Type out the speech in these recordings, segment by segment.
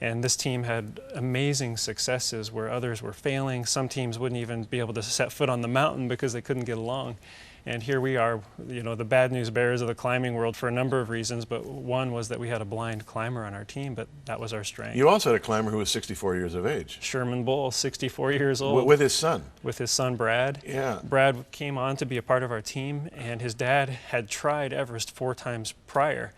And this team had amazing successes where others were failing. Some teams wouldn't even be able to set foot on the mountain because they couldn't get along. And here we are, you know, the bad news bears of the climbing world for a number of reasons, but one was that we had a blind climber on our team, but that was our strength. You also had a climber who was 64 years of age. Sherman Bull, 64 years old. With his son. With his son, Brad. Yeah. Brad came on to be a part of our team, and his dad had tried Everest 4 times prior.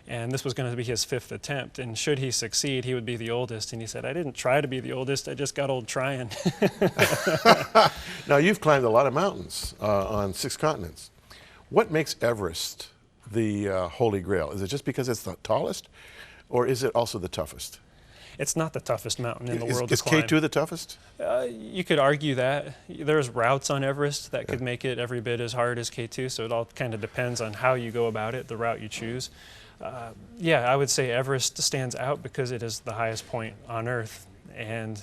And this was going to be his 5th attempt. And should he succeed, he would be the oldest. And he said, I didn't try to be the oldest, I just got old trying. Now, you've climbed a lot of mountains on 6 continents. What makes Everest the Holy Grail? Is it just because it's the tallest, or is it also the toughest? It's not the toughest mountain in the world to Is climb. K2 the toughest? You could argue that. There's routes on Everest that could make it every bit as hard as K2, so it all kind of depends on how you go about it, the route you choose. Yeah, I would say Everest stands out because it is the highest point on Earth, and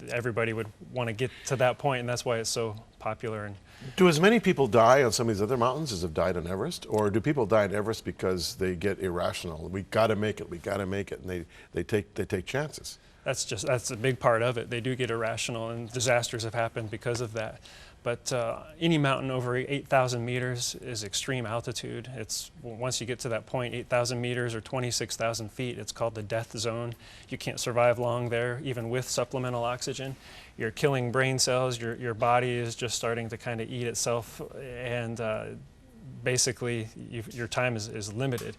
everybody would want to get to that point, and that's why it's so popular. And do as many people die on some of these other mountains as have died on Everest, or do people die on Everest because they get irrational? We got to make it, and they take chances. That's a big part of it. They do get irrational, and disasters have happened because of that. But any mountain over 8,000 meters is extreme altitude. It's once you get to that point, 8,000 meters or 26,000 feet, it's called the death zone. You can't survive long there, even with supplemental oxygen. You're killing brain cells. Your body is just starting to kind of eat itself, and basically your time is limited.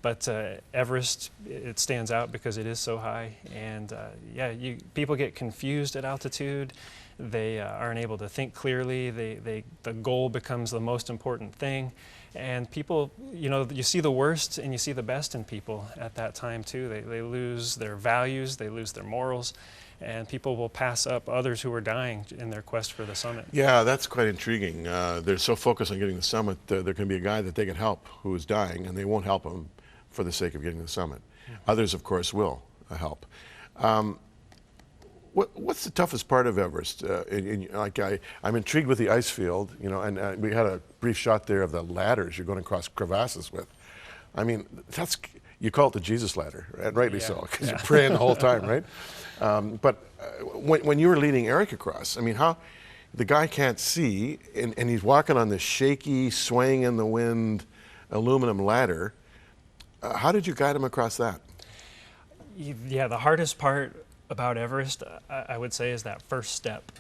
But Everest, it stands out because it is so high, and yeah, people get confused at altitude. They aren't able to think clearly. The goal becomes the most important thing, and people, you know, you see the worst and you see the best in people at that time too. They lose their values, they lose their morals, and people will pass up others who are dying in their quest for the summit. Yeah, that's quite intriguing. They're so focused on getting the summit, there can be a guy that they can help who is dying, and they won't help him for the sake of getting the summit. Others, of course, will help. What's the toughest part of Everest? I'm intrigued with the ice field, you know, and we had a brief shot there of the ladders you're going across crevasses with. I mean, you call it the Jesus ladder, and rightly so, because you're praying the whole time, right? But when you were leading Erik across, I mean, how the guy can't see, and he's walking on this shaky, swaying in the wind aluminum ladder. How did you guide him across that? Yeah, the hardest part about Everest, I would say, is that first step,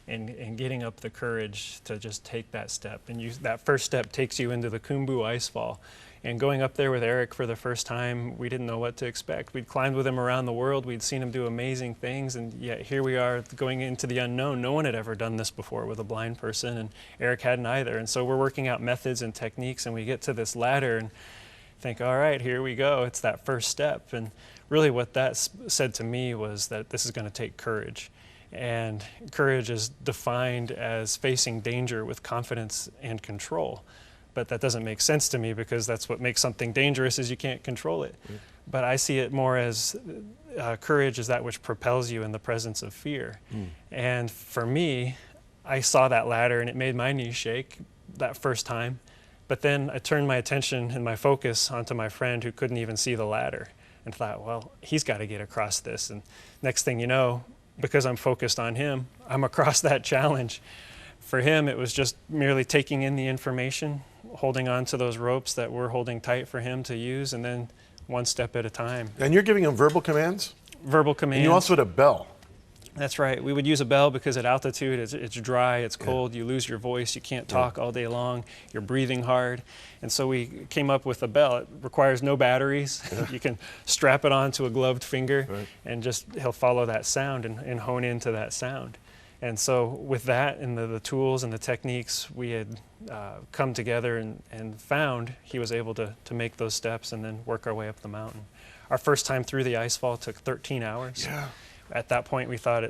and getting up the courage to just take that step. And that first step takes you into the Khumbu icefall. And going up there with Erik for the first time, we didn't know what to expect. We'd climbed with him around the world, we'd seen him do amazing things, and yet here we are going into the unknown. No one had ever done this before with a blind person, and Erik hadn't either. And so we're working out methods and techniques, and we get to this ladder and think, all right, here we go. It's that first step. And really what that said to me was that this is going to take courage. And courage is defined as facing danger with confidence and control. But that doesn't make sense to me, because that's what makes something dangerous, is you can't control it. But I see it more as courage is that which propels you in the presence of fear. And for me, I saw that ladder and it made my knees shake that first time. But then I turned my attention and my focus onto my friend who couldn't even see the ladder, and thought, well, he's got to get across this. And next thing you know, because I'm focused on him, I'm across that challenge. For him, it was just merely taking in the information, holding on to those ropes that we're holding tight for him to use, and then one step at a time. And you're giving him verbal commands? Verbal commands. And you also had a bell. That's right. We would use a bell because at altitude it's dry, it's cold, you lose your voice, you can't talk all day long, you're breathing hard. And so we came up with a bell. It requires no batteries. You can strap it onto a gloved finger and just he'll follow that sound and hone into that sound. And so with that and the tools and the techniques, we had come together and found he was able to make those steps and then work our way up the mountain. Our first time through the icefall took 13 hours. Yeah. At that point, we thought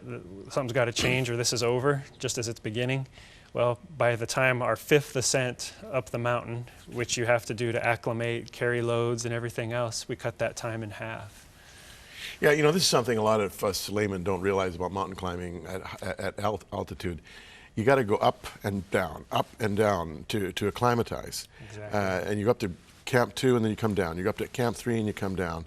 something's got to change or this is over, just as it's beginning. Well, by the time our 5th ascent up the mountain, which you have to do to acclimate, carry loads and everything else, we cut that time in half. Yeah, you know, this is something a lot of us laymen don't realize about mountain climbing at altitude. You got to go up and down to acclimatize. Exactly. And you go up to Camp 2 and then you come down. You go up to Camp 3 and you come down.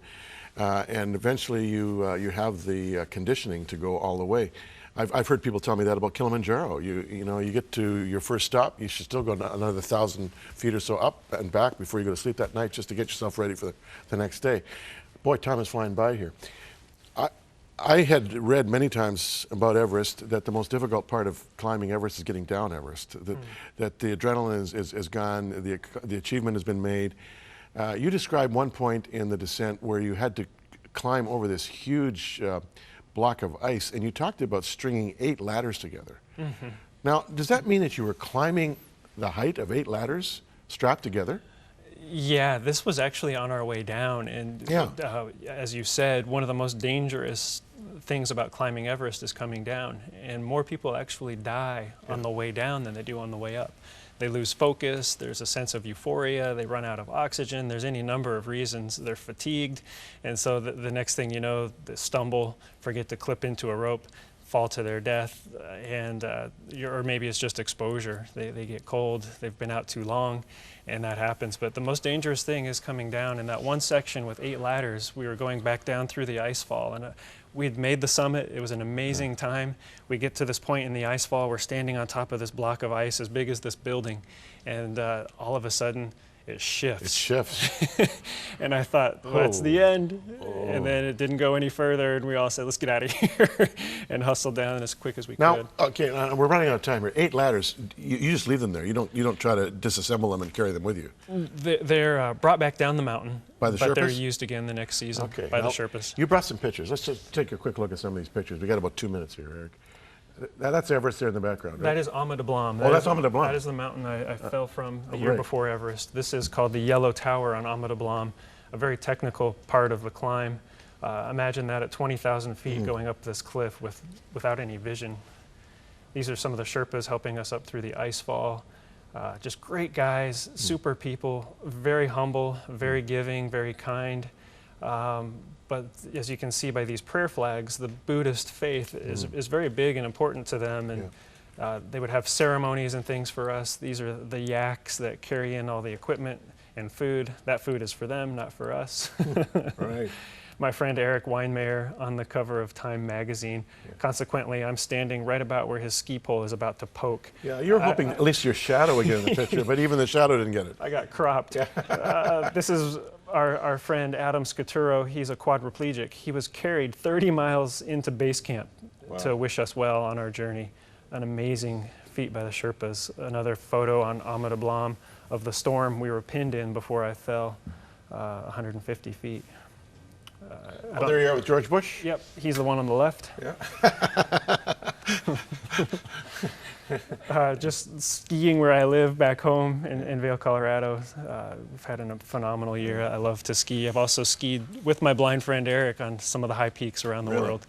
and eventually you have the conditioning to go all the way. I've heard people tell me that about Kilimanjaro. You get to your first stop, you should still go another 1,000 feet or so up and back before you go to sleep that night, just to get yourself ready for the next day. Boy, time is flying by here. I had read many times about Everest that the most difficult part of climbing Everest is getting down Everest. That the adrenaline is gone, the achievement has been made. You described one point in the descent where you had to climb over this huge block of ice, and you talked about stringing 8 ladders together. Mm-hmm. Now, does that mean that you were climbing the height of 8 ladders strapped together? Yeah, this was actually on our way down, and as you said, one of the most dangerous things about climbing Everest is coming down, and more people actually die on the way down than they do on the way up. They lose focus, there's a sense of euphoria, they run out of oxygen, there's any number of reasons, they're fatigued, and so the next thing you know, they stumble, forget to clip into a rope, fall to their death, or maybe it's just exposure. They get cold, they've been out too long, and that happens. But the most dangerous thing is coming down. In that one section with 8 ladders, we were going back down through the ice fall, and we had made the summit. It was an amazing time. We get to this point in the ice fall, we're standing on top of this block of ice as big as this building, and all of a sudden, it shifts. It shifts. And I thought, well, that's the end. And then it didn't go any further, and we all said, let's get out of here, and hustled down as quick as we could. Now, okay, we're running out of time here. 8 ladders, you just leave them there. You don't try to disassemble them and carry them with you. They're brought back down the mountain. By the Sherpas? But they're used again the next season by the Sherpas. You brought some pictures. Let's just take a quick look at some of these pictures. We got about 2 minutes here, Erik. That's Everest there in the background, right? That is Ama de Blanc. That's Ama de Blanc. That is the mountain I fell from the year before Everest. This is called the Yellow Tower on Ama de Blanc, a very technical part of the climb. Imagine that at 20,000 feet going up this cliff without any vision. These are some of the Sherpas helping us up through the ice fall. Just great guys, super people, very humble, very giving, very kind. But as you can see by these prayer flags, the Buddhist faith is very big and important to them. And they would have ceremonies and things for us. These are the yaks that carry in all the equipment and food. That food is for them, not for us. Right. My friend Erik Weihenmayer on the cover of Time magazine. Consequently, I'm standing right about where his ski pole is about to poke. Yeah, you were hoping at least your shadow would get in the picture, but even the shadow didn't get it. I got cropped. This is our friend Adam Suthor. He's a quadriplegic. He was carried 30 miles into base camp to wish us well on our journey. An amazing feat by the Sherpas. Another photo on Ama de Blanc of the storm we were pinned in before I fell 150 feet. There you are with George Bush? Yep, he's the one on the left. Yeah. Just skiing where I live back home in Vail, Colorado. We've had a phenomenal year. I love to ski. I've also skied with my blind friend Erik on some of the high peaks around the world.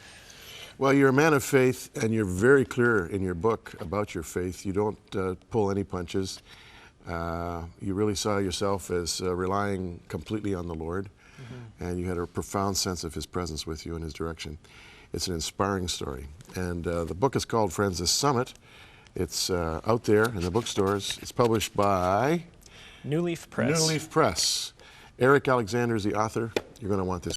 Well, you're a man of faith, and you're very clear in your book about your faith. You don't pull any punches. You really saw yourself as relying completely on the Lord. And you had a profound sense of His presence with you and His direction. It's an inspiring story. And the book is called Friends, The Summit. It's out there in the bookstores. It's published by New Leaf Press. New Leaf Press. Eric Alexander is the author. You're going to want this.